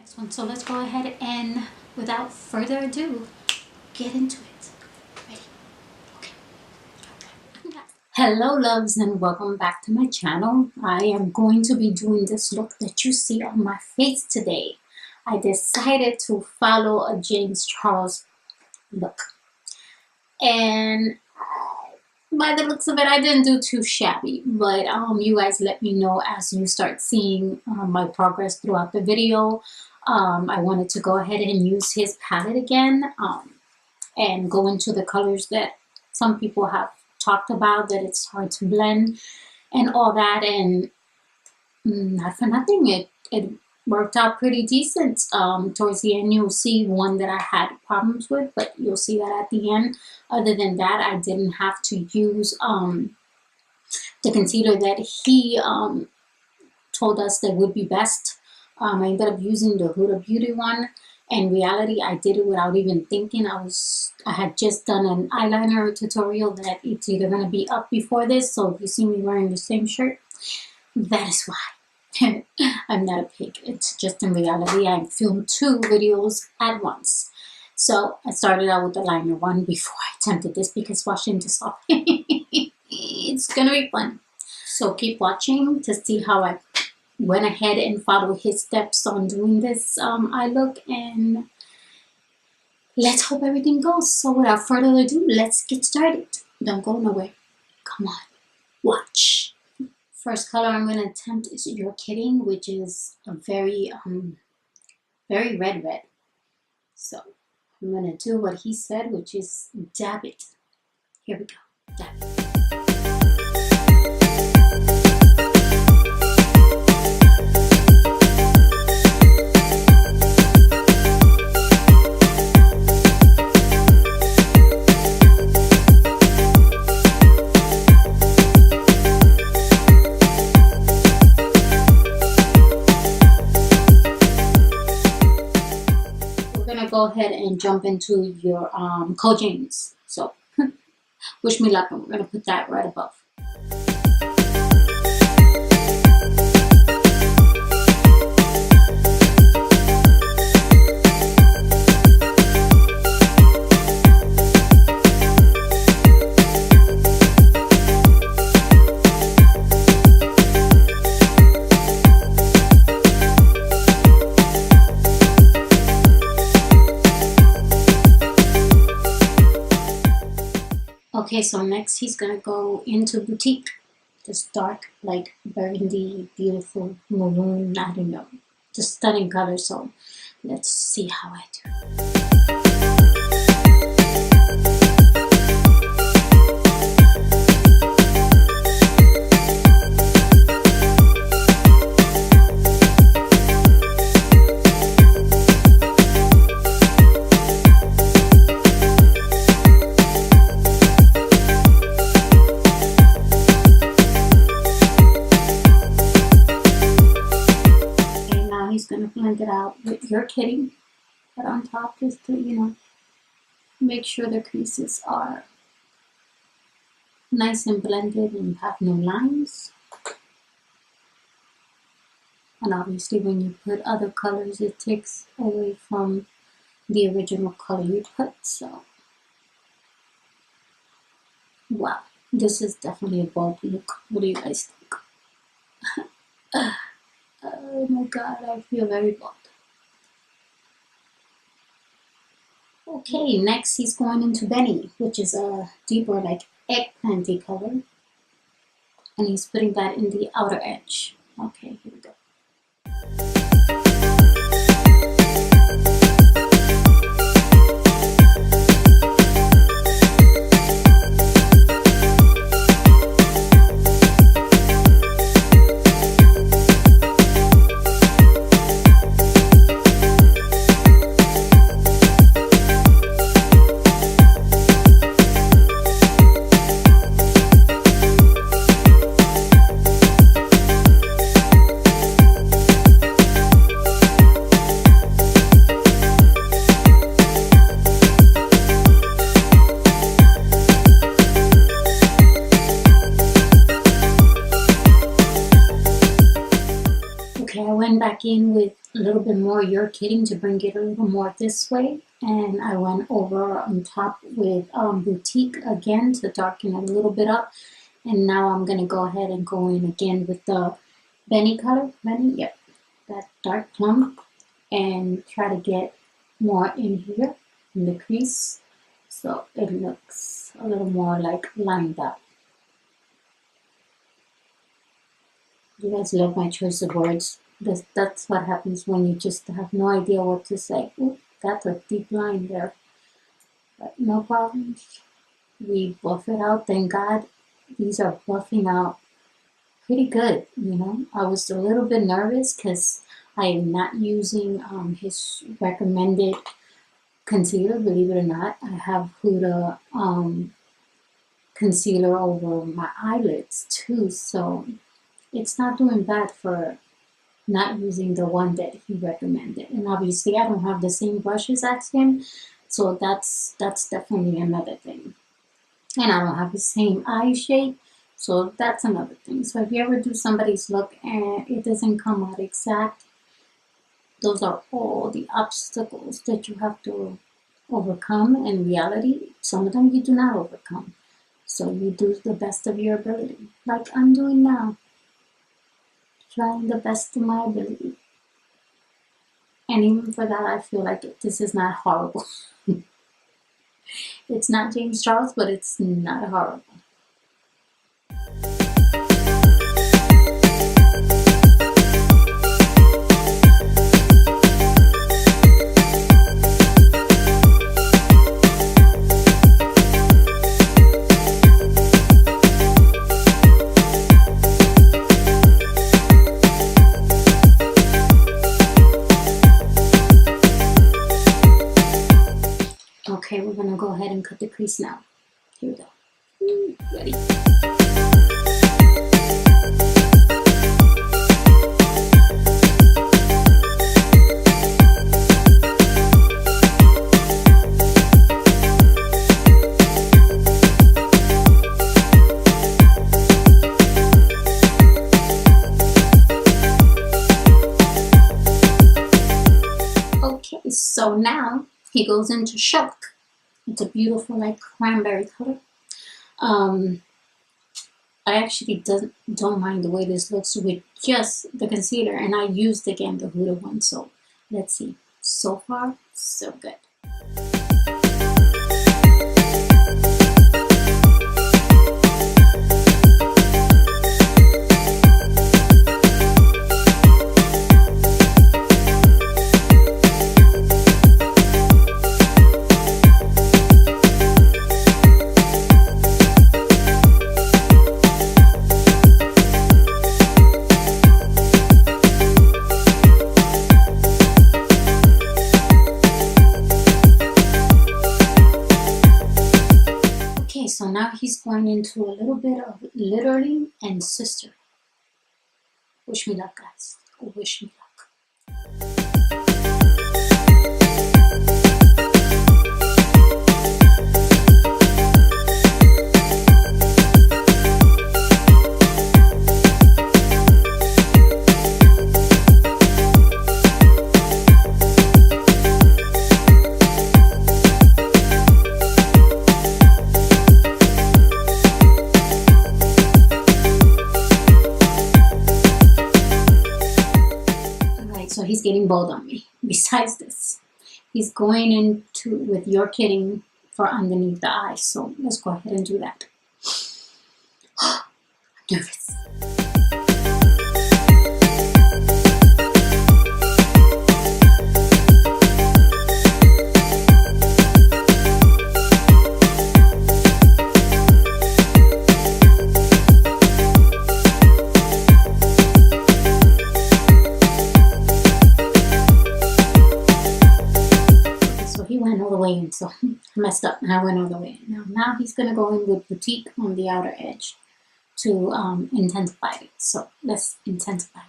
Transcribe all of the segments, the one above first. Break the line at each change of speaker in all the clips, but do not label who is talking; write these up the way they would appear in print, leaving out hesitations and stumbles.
next one. So let's go ahead and without further ado, get into it. Ready? Okay. Hello loves and welcome back to my channel. I am going to be doing this look that you see on my face today. I decided to follow a James Charles look. And by the looks of it, I didn't do too shabby, but you guys let me know as you start seeing my progress throughout the video. I wanted to go ahead and use his palette again and go into the colors that some people have talked about, that it's hard to blend and all that, and not for nothing, it worked out pretty decent. Towards the end you'll see one that I had problems with, but you'll see that at the end. Other than that, I didn't have to use the concealer that he told us that would be best. I ended up using the Huda Beauty one. In reality, I did it without even thinking. I had just done an eyeliner tutorial that it's either going to be up before this, so if you see me wearing the same shirt, that is why. I'm not a pig. It's just in reality I filmed 2 videos at once. So I started out with the liner one before I attempted this, because washing this off it's gonna be fun. So keep watching to see how I went ahead and followed his steps on doing this eye look, and let's hope everything goes. So without further ado, let's get started. Don't go nowhere. Come on, watch. First color I'm going to attempt is You're Kidding, which is a very red. So I'm going to do what he said, which is dab it. Here we go. Dab it. Go ahead and jump into your James. So wish me luck, and we're gonna put that right above. Okay, so next he's gonna go into Boutique. This dark, like burgundy, beautiful maroon, I don't know, just stunning color. So let's see how I do. Blend it out with You're Kidding, but on top just to, make sure the creases are nice and blended and have no lines. And obviously when you put other colors, it takes away from the original color you put. So wow, this is definitely a bold look. What do you guys think? Oh my god, I feel very bold. Okay, next he's going into Benny, which is a deeper, like eggplanty color. And he's putting that in the outer edge. Okay, here we go. went back in with a little bit more You're Kidding to bring it a little more this way. And I went over on top with Boutique again to darken it a little bit up. And now I'm going to go ahead and go in again with the Benny color. Benny, yep. That dark plum. And try to get more in here in the crease. So it looks a little more like lined up. You guys love my choice of words. That's what happens when you just have no idea what to say. Ooh, that's a deep line there. But no problems. We buff it out. Thank God these are buffing out pretty good, you know. I was a little bit nervous because I am not using his recommended concealer, believe it or not. I have Huda concealer over my eyelids too, so it's not doing bad for not using the one that he recommended. And obviously I don't have the same brushes as him, so that's definitely another thing. And I don't have the same eye shape, so that's another thing. So if you ever do somebody's look and it doesn't come out exact, those are all the obstacles that you have to overcome. In reality, some of them you do not overcome. So you do the best of your ability, like I'm doing now. Trying the best of my ability. And even for that, I feel like this is not horrible. It's not James Charles, but it's not horrible. Okay, we're gonna go ahead and cut the crease now. Here we go. Ready? Okay, so now he goes into Shock. It's a beautiful like cranberry color. I actually don't mind the way this looks with just the concealer, and I used again the Huda one, so let's see. So far, so good. So now he's going into a little bit of Literally and Sister. Wish me luck, guys. Wish me luck. So he's getting bold on me. Besides this, he's going into with You're Kidding for underneath the eye. So let's go ahead and do that. I'm nervous. In, so I messed up and I went all the way in. Now he's gonna go in with Boutique on the outer edge to intensify it. So let's intensify it.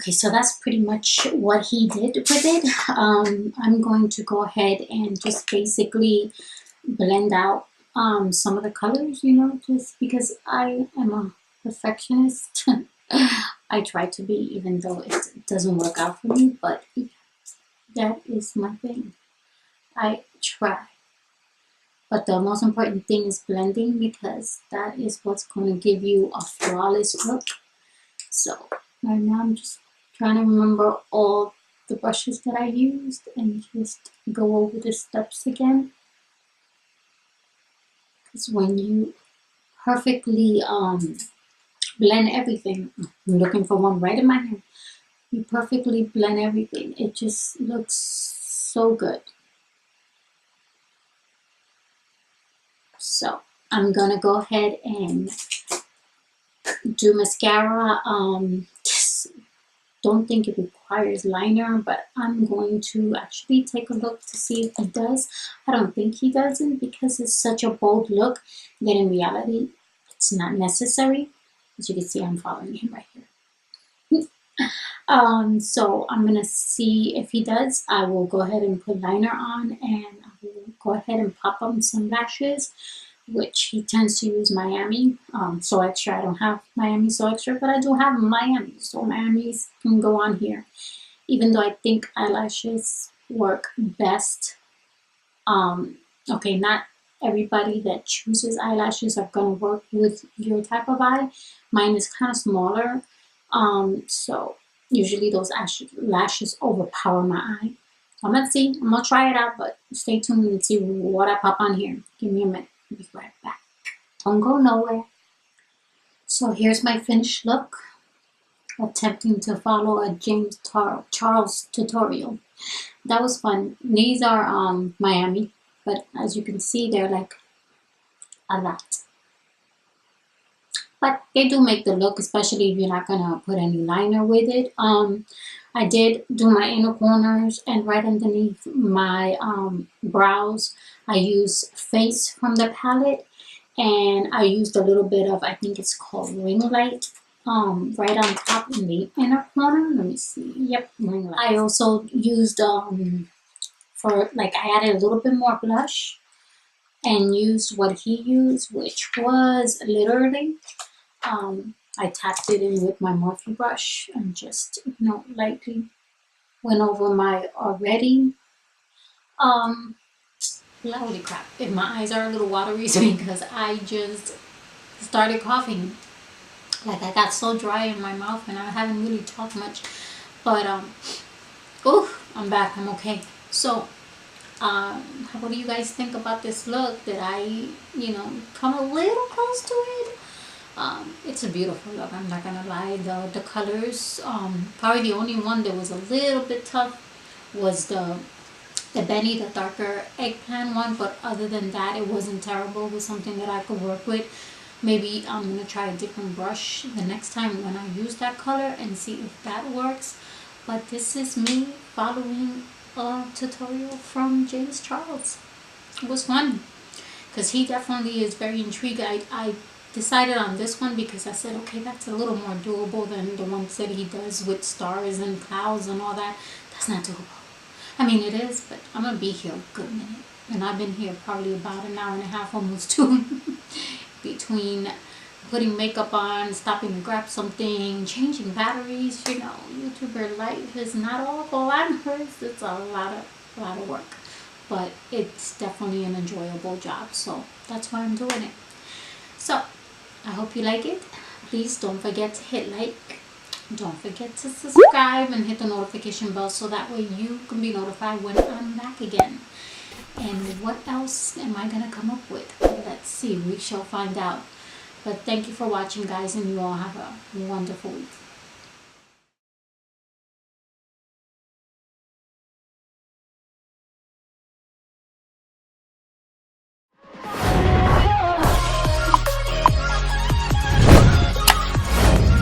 Okay, so that's pretty much what he did with it. I'm going to go ahead and just basically blend out some of the colors, you know, just because I am a perfectionist. I try to be, even though it doesn't work out for me, but that is my thing. I try. But the most important thing is blending, because that is what's going to give you a flawless look. So right now I'm just trying to remember all the brushes that I used and just go over the steps again. Because when you perfectly blend everything, I'm looking for one right in my hand, you perfectly blend everything, it just looks so good. So I'm gonna go ahead and do mascara. Just don't think it requires liner, but I'm going to actually take a look to see if he does. I don't think he doesn't, because it's such a bold look that in reality it's not necessary. As you can see, I'm following him right here. So I'm gonna see if he does. I will go ahead and put liner on, and I will go ahead and pop on some lashes, which he tends to use Miami So Extra. I don't have Miami So Extra, but I do have Miami, so Miami's can go on here. Even though I think eyelashes work best. Okay, not everybody that chooses eyelashes are gonna work with your type of eye. Mine is kind of smaller, so usually those lashes overpower my eye. I'm gonna try it out, but stay tuned and see what I pop on here. Give me a minute. I'll be right back. Don't go nowhere. So here's my finished look, attempting to follow a James Charles tutorial. That was fun. These are Miami, but as you can see, they're like a lot. But they do make the look, especially if you're not gonna put any liner with it. I did do my inner corners, and right underneath my brows, I used Face from the palette, and I used a little bit of, I think it's called Ring Light, right on top in the inner corner. Let me see. Yep, Ring Light. I also used I added a little bit more blush and used what he used, which was literally, I tapped it in with my Morphe brush and just, you know, lightly went over my already. Holy crap, if my eyes are a little watery, it's because I just started coughing. Like, I got so dry in my mouth and I haven't really talked much. But, oh, I'm back, I'm okay. So, what do you guys think about this look? Did I, you know, come a little close to it? It's a beautiful look, I'm not gonna lie. The colors, probably the only one that was a little bit tough was the Benny, the darker eggplant one, but other than that, it wasn't terrible. It was something that I could work with. Maybe I'm gonna try a different brush the next time when I use that color and see if that works. But this is me following a tutorial from James Charles. It was fun, because he definitely is very intrigued. I decided on this one because I said, okay, that's a little more doable than the ones that he does with stars and clouds and all that. That's not doable. I mean, it is, but I'm gonna be here a good minute, and I've been here probably about an hour and a half, almost 2, between putting makeup on, stopping to grab something, changing batteries. You know, YouTuber life is not all glamorous. It's a lot of work, but it's definitely an enjoyable job. So that's why I'm doing it. So I hope you like it. Please don't forget to hit like. Don't forget to subscribe and hit the notification bell so that way you can be notified when I'm back again. And what else am I going to come up with? Let's see. We shall find out. But thank you for watching, guys, and you all have a wonderful week.